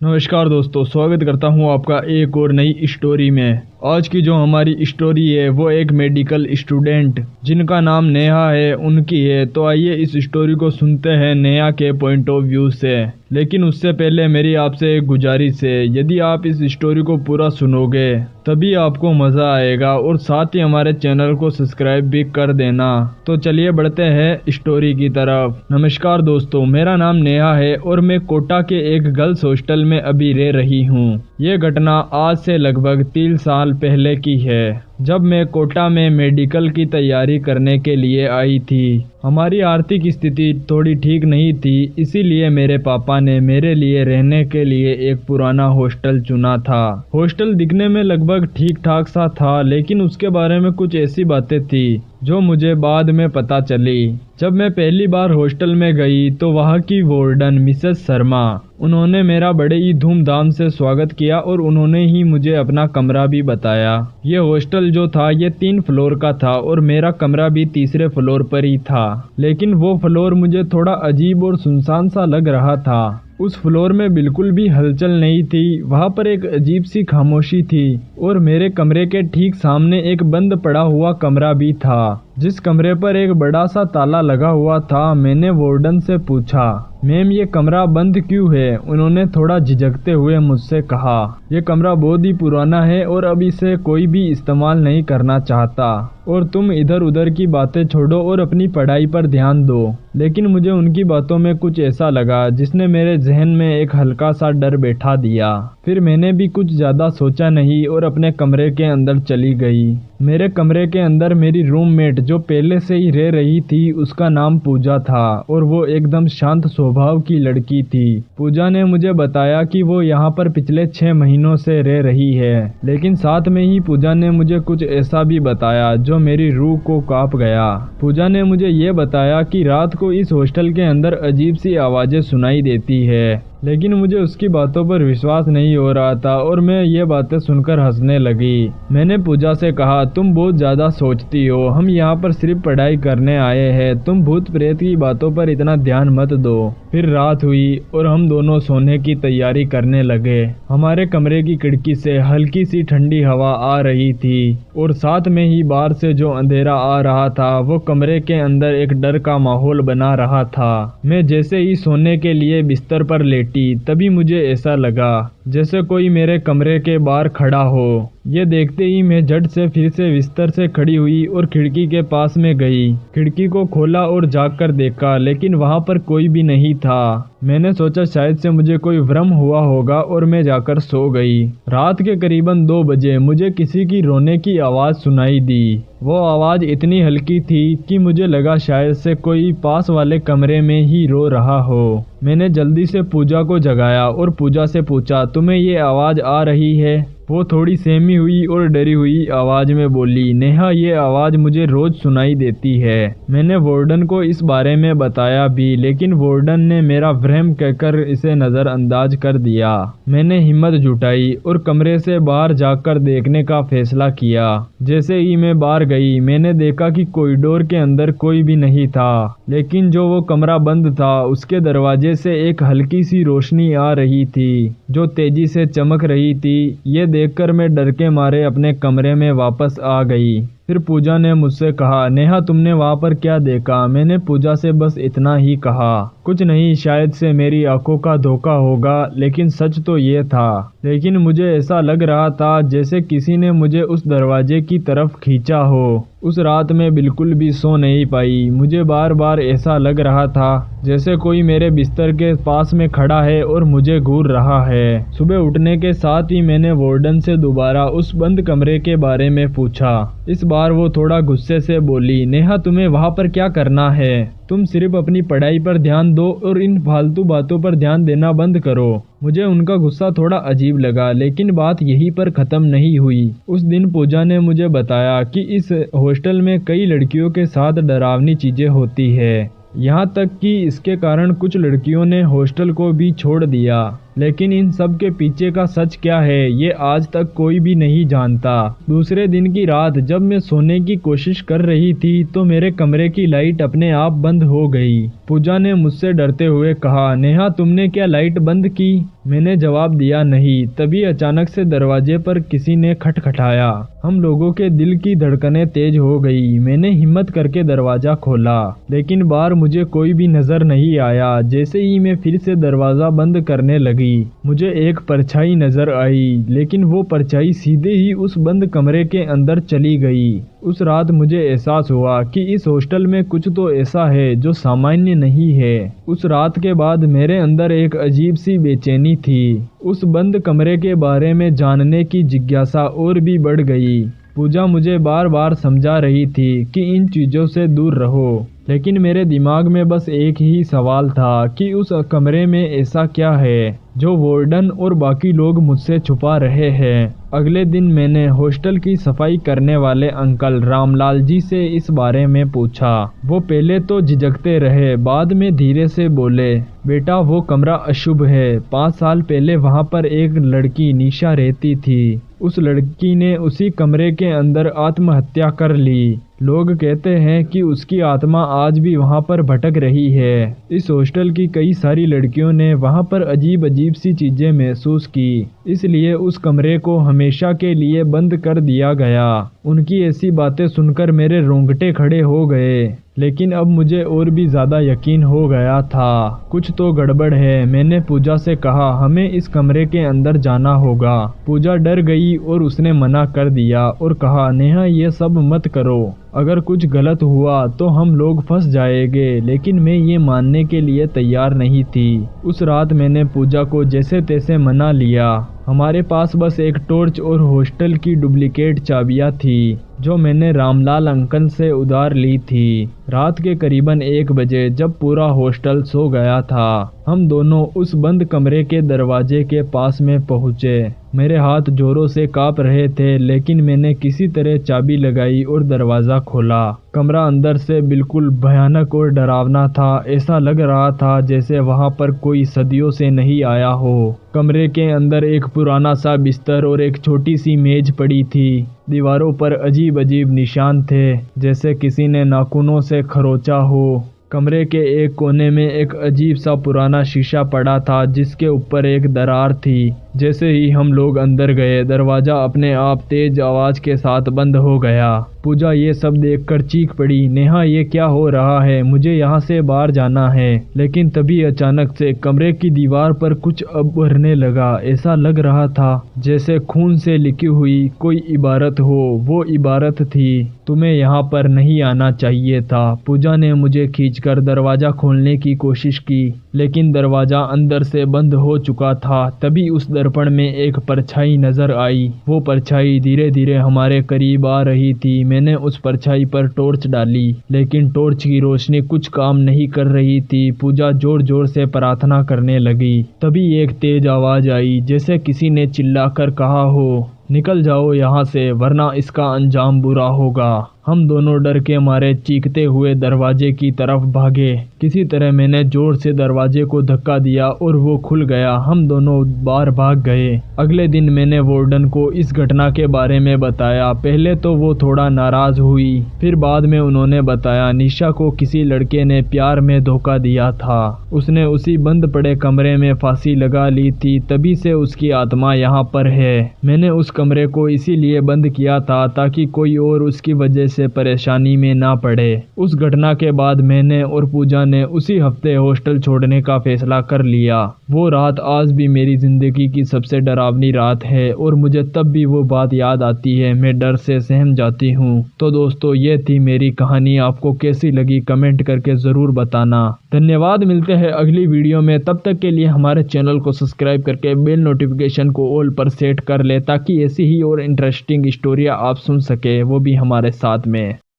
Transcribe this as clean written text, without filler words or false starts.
नमस्कार दोस्तों, स्वागत करता हूं आपका एक और नई स्टोरी में। आज की जो हमारी स्टोरी है वो एक मेडिकल स्टूडेंट जिनका नाम नेहा है उनकी है। तो आइए इस स्टोरी को सुनते हैं नेहा के पॉइंट ऑफ व्यू से। लेकिन उससे पहले मेरी आपसे एक गुजारिश है, यदि आप इस स्टोरी को पूरा सुनोगे तभी आपको मज़ा आएगा और साथ ही हमारे चैनल को सब्सक्राइब भी कर देना। तो चलिए बढ़ते हैं स्टोरी की तरफ। नमस्कार दोस्तों, मेरा नाम नेहा है और मैं कोटा के एक गर्ल्स हॉस्टल में अभी रह रही हूँ। ये घटना आज से लगभग 3 साल पहले की है, जब मैं कोटा में मेडिकल की तैयारी करने के लिए आई थी। हमारी आर्थिक स्थिति थोड़ी ठीक नहीं थी, इसीलिए मेरे पापा ने मेरे लिए रहने के लिए एक पुराना हॉस्टल चुना था। हॉस्टल दिखने में लगभग ठीक ठाक सा था, लेकिन उसके बारे में कुछ ऐसी बातें थी जो मुझे बाद में पता चली। जब मैं पहली बार हॉस्टल में गई तो वहाँ की वार्डन मिसेस शर्मा, उन्होंने मेरा बड़े ही धूमधाम से स्वागत किया और उन्होंने ही मुझे अपना कमरा भी बताया। ये हॉस्टल जो था ये 3 फ्लोर का था और मेरा कमरा भी तीसरे फ्लोर पर ही था। लेकिन वो फ्लोर मुझे थोड़ा अजीब और सुनसान सा लग रहा था। उस फ्लोर में बिल्कुल भी हलचल नहीं थी, वहाँ पर एक अजीब सी खामोशी थी और मेरे कमरे के ठीक सामने एक बंद पड़ा हुआ कमरा भी था, जिस कमरे पर एक बड़ा सा ताला लगा हुआ था। मैंने वार्डन से पूछा, मैम ये कमरा बंद क्यों है? उन्होंने थोड़ा झिझकते हुए मुझसे कहा, यह कमरा बहुत ही पुराना है और अब इसे कोई भी इस्तेमाल नहीं करना चाहता और तुम इधर उधर की बातें छोड़ो और अपनी पढ़ाई पर ध्यान दो। लेकिन मुझे उनकी बातों में कुछ ऐसा लगा जिसने मेरे जहन में एक हल्का सा डर बैठा दिया। फिर मैंने भी कुछ ज़्यादा सोचा नहीं और अपने कमरे के अंदर चली गई। मेरे कमरे के अंदर मेरी रूममेट जो पहले से ही रह रही थी, उसका नाम पूजा था और वो एकदम शांत स्वभाव की लड़की थी। पूजा ने मुझे बताया कि वो यहाँ पर पिछले 6 महीनों से रह रही है, लेकिन साथ में ही पूजा ने मुझे कुछ ऐसा भी बताया जो मेरी रूह को कांप गया। पूजा ने मुझे ये बताया कि रात को इस हॉस्टल के अंदर अजीब सी आवाज़ें सुनाई देती है, लेकिन मुझे उसकी बातों पर विश्वास नहीं हो रहा था और मैं ये बातें सुनकर हंसने लगी। मैंने पूजा से कहा, तुम बहुत ज़्यादा सोचती हो, हम यहाँ पर सिर्फ पढ़ाई करने आए हैं, तुम भूत प्रेत की बातों पर इतना ध्यान मत दो। फिर रात हुई और हम दोनों सोने की तैयारी करने लगे। हमारे कमरे की खिड़की से हल्की सी ठंडी हवा आ रही थी और साथ में ही बाहर से जो अंधेरा आ रहा था वो कमरे के अंदर एक डर का माहौल बना रहा था। मैं जैसे ही सोने के लिए बिस्तर पर लेटी तभी मुझे ऐसा लगा जैसे कोई मेरे कमरे के बाहर खड़ा हो। ये देखते ही मैं झट से फिर से बिस्तर से खड़ी हुई और खिड़की के पास में गई। खिड़की को खोला और झाँक कर देखा, लेकिन वहाँ पर कोई भी नहीं था। मैंने सोचा शायद से मुझे कोई भ्रम हुआ होगा और मैं जाकर सो गई। रात के करीबन 2 बजे मुझे किसी की रोने की आवाज़ सुनाई दी। वो आवाज़ इतनी हल्की थी कि मुझे लगा शायद से कोई पास वाले कमरे में ही रो रहा हो। मैंने जल्दी से पूजा को जगाया और पूजा से पूछा, तुम्हें ये आवाज़ आ रही है? वो थोड़ी सहमी हुई और डरी हुई आवाज़ में बोली, नेहा ये आवाज़ मुझे रोज़ सुनाई देती है। मैंने वार्डन को इस बारे में बताया भी, लेकिन वार्डन ने मेरा भ्रम कहकर इसे नज़रअंदाज कर दिया। मैंने हिम्मत जुटाई और कमरे से बाहर जाकर देखने का फैसला किया। जैसे ही मैं बाहर गई मैंने देखा कि कॉरिडोर के अंदर कोई भी नहीं था, लेकिन जो वो कमरा बंद था उसके दरवाजे से एक हल्की सी रोशनी आ रही थी जो तेजी से चमक रही थी। ये देखकर मैं डर के मारे अपने कमरे में वापस आ गई। फिर पूजा ने मुझसे कहा, नेहा तुमने वहाँ पर क्या देखा? मैंने पूजा से बस इतना ही कहा, कुछ नहीं, शायद से मेरी आंखों का धोखा होगा। लेकिन सच तो ये था। लेकिन मुझे ऐसा लग रहा था जैसे किसी ने मुझे उस दरवाजे की तरफ खींचा हो। उस रात में बिल्कुल भी सो नहीं पाई। मुझे बार बार ऐसा लग रहा था जैसे कोई मेरे बिस्तर के पास में खड़ा है और मुझे घूर रहा है। सुबह उठने के साथ ही मैंने वार्डन से दोबारा उस बंद कमरे के बारे में पूछा। इस बार वो थोड़ा गुस्से से बोली, नेहा तुम्हें वहाँ पर क्या करना है? तुम सिर्फ अपनी पढ़ाई पर ध्यान दो और इन फालतू बातों पर ध्यान देना बंद करो। मुझे उनका गुस्सा थोड़ा अजीब लगा, लेकिन बात यहीं पर ख़त्म नहीं हुई। उस दिन पूजा ने मुझे बताया कि इस हॉस्टल में कई लड़कियों के साथ डरावनी चीज़ें होती है, यहाँ तक कि इसके कारण कुछ लड़कियों ने हॉस्टल को भी छोड़ दिया। लेकिन इन सब के पीछे का सच क्या है ये आज तक कोई भी नहीं जानता। दूसरे दिन की रात जब मैं सोने की कोशिश कर रही थी तो मेरे कमरे की लाइट अपने आप बंद हो गई। पूजा ने मुझसे डरते हुए कहा, नेहा तुमने क्या लाइट बंद की? मैंने जवाब दिया नहीं। तभी अचानक से दरवाजे पर किसी ने खटखटाया। हम लोगों के दिल की धड़कनें तेज हो गई। मैंने हिम्मत करके दरवाजा खोला, लेकिन बाहर मुझे कोई भी नजर नहीं आया। जैसे ही मैं फिर से दरवाजा बंद करने लगी, मुझे एक परछाई नजर आई, लेकिन वो परछाई सीधे ही उस बंद कमरे के अंदर चली गई। उस रात मुझे एहसास हुआ कि इस हॉस्टल में कुछ तो ऐसा है जो सामान्य नहीं है। उस रात के बाद मेरे अंदर एक अजीब सी बेचैनी थी। उस बंद कमरे के बारे में जानने की जिज्ञासा और भी बढ़ गई। पूजा मुझे बार बार समझा रही थी कि इन चीज़ों से दूर रहो, लेकिन मेरे दिमाग में बस एक ही सवाल था कि उस कमरे में ऐसा क्या है जो वार्डन और बाकी लोग मुझसे छुपा रहे हैं। अगले दिन मैंने हॉस्टल की सफाई करने वाले अंकल रामलाल जी से इस बारे में पूछा। वो पहले तो झिझकते रहे, बाद में धीरे से बोले, बेटा वो कमरा अशुभ है। 5 साल पहले वहाँ पर एक लड़की निशा रहती थी। उस लड़की ने उसी कमरे के अंदर आत्महत्या कर ली। लोग कहते हैं कि उसकी आत्मा आज भी वहाँ पर भटक रही है। इस हॉस्टल की कई सारी लड़कियों ने वहाँ पर अजीब अजीब सी चीजें महसूस की, इसलिए उस कमरे को हमेशा के लिए बंद कर दिया गया। उनकी ऐसी बातें सुनकर मेरे रोंगटे खड़े हो गए, लेकिन अब मुझे और भी ज़्यादा यकीन हो गया था कुछ तो गड़बड़ है। मैंने पूजा से कहा, हमें इस कमरे के अंदर जाना होगा। पूजा डर गई और उसने मना कर दिया और कहा, नेहा ये सब मत करो, अगर कुछ गलत हुआ तो हम लोग फंस जाएंगे। लेकिन मैं ये मानने के लिए तैयार नहीं थी। उस रात मैंने पूजा को जैसे तैसे मना लिया। हमारे पास बस एक टॉर्च और हॉस्टल की डुप्लीकेट चाबियां थी जो मैंने रामलाल अंकल से उधार ली थी। रात के करीबन 1 बजे जब पूरा हॉस्टल सो गया था, हम दोनों उस बंद कमरे के दरवाजे के पास में पहुँचे। मेरे हाथ जोरों से कांप रहे थे, लेकिन मैंने किसी तरह चाबी लगाई और दरवाज़ा खोला। कमरा अंदर से बिल्कुल भयानक और डरावना था। ऐसा लग रहा था जैसे वहाँ पर कोई सदियों से नहीं आया हो। कमरे के अंदर एक पुराना सा बिस्तर और एक छोटी सी मेज पड़ी थी। दीवारों पर अजीब अजीब निशान थे, जैसे किसी ने नाखूनों से खरोंचा हो। कमरे के एक कोने में एक अजीब सा पुराना शीशा पड़ा था जिसके ऊपर एक दरार थी। जैसे ही हम लोग अंदर गए, दरवाज़ा अपने आप तेज आवाज़ के साथ बंद हो गया। पूजा ये सब देखकर चीख पड़ी, नेहा ये क्या हो रहा है? मुझे यहाँ से बाहर जाना है। लेकिन तभी अचानक से कमरे की दीवार पर कुछ उभरने लगा। ऐसा लग रहा था जैसे खून से लिखी हुई कोई इबारत हो। वो इबारत थी, तुम्हें यहाँ पर नहीं आना चाहिए था। पूजा ने मुझे खींचकर दरवाज़ा खोलने की कोशिश की, लेकिन दरवाज़ा अंदर से बंद हो चुका था। तभी उस दर्पण में एक परछाई नजर आई। वो परछाई धीरे धीरे हमारे करीब आ रही थी। मैंने उस परछाई पर टॉर्च डाली, लेकिन टॉर्च की रोशनी कुछ काम नहीं कर रही थी। पूजा जोर जोर से प्रार्थना करने लगी। तभी एक तेज आवाज आई, जैसे किसी ने चिल्लाकर कहा हो, निकल जाओ यहाँ से वरना इसका अंजाम बुरा होगा। हम दोनों डर के मारे चीखते हुए दरवाजे की तरफ भागे। किसी तरह मैंने जोर से दरवाजे को धक्का दिया और वो खुल गया। हम दोनों बाहर भाग गए। अगले दिन मैंने वार्डन को इस घटना के बारे में बताया। पहले तो वो थोड़ा नाराज हुई, फिर बाद में उन्होंने बताया निशा को किसी लड़के ने प्यार में धोखा दिया था। उसने उसी बंद पड़े कमरे में फांसी लगा ली थी, तभी से उसकी आत्मा यहाँ पर है। मैंने उस कमरे को इसीलिए बंद किया था ताकि कोई और उसकी वजह से परेशानी में ना पड़े। उस घटना के बाद मैंने और पूजा ने उसी हफ्ते हॉस्टल छोड़ने का फैसला कर लिया। वो रात आज भी मेरी जिंदगी की सबसे डरावनी रात है और मुझे तब भी वो बात याद आती है। मैं डर से सहम जाती हूँ। तो दोस्तों, ये थी मेरी कहानी। आपको कैसी लगी कमेंट करके ज़रूर बताना। धन्यवाद। मिलते हैं अगली वीडियो में। तब तक के लिए हमारे चैनल को सब्सक्राइब करके बेल नोटिफिकेशन को ऑल पर सेट कर ले ताकि ऐसी ही और इंटरेस्टिंग स्टोरियाँ आप सुन सके, वो भी हमारे साथ में।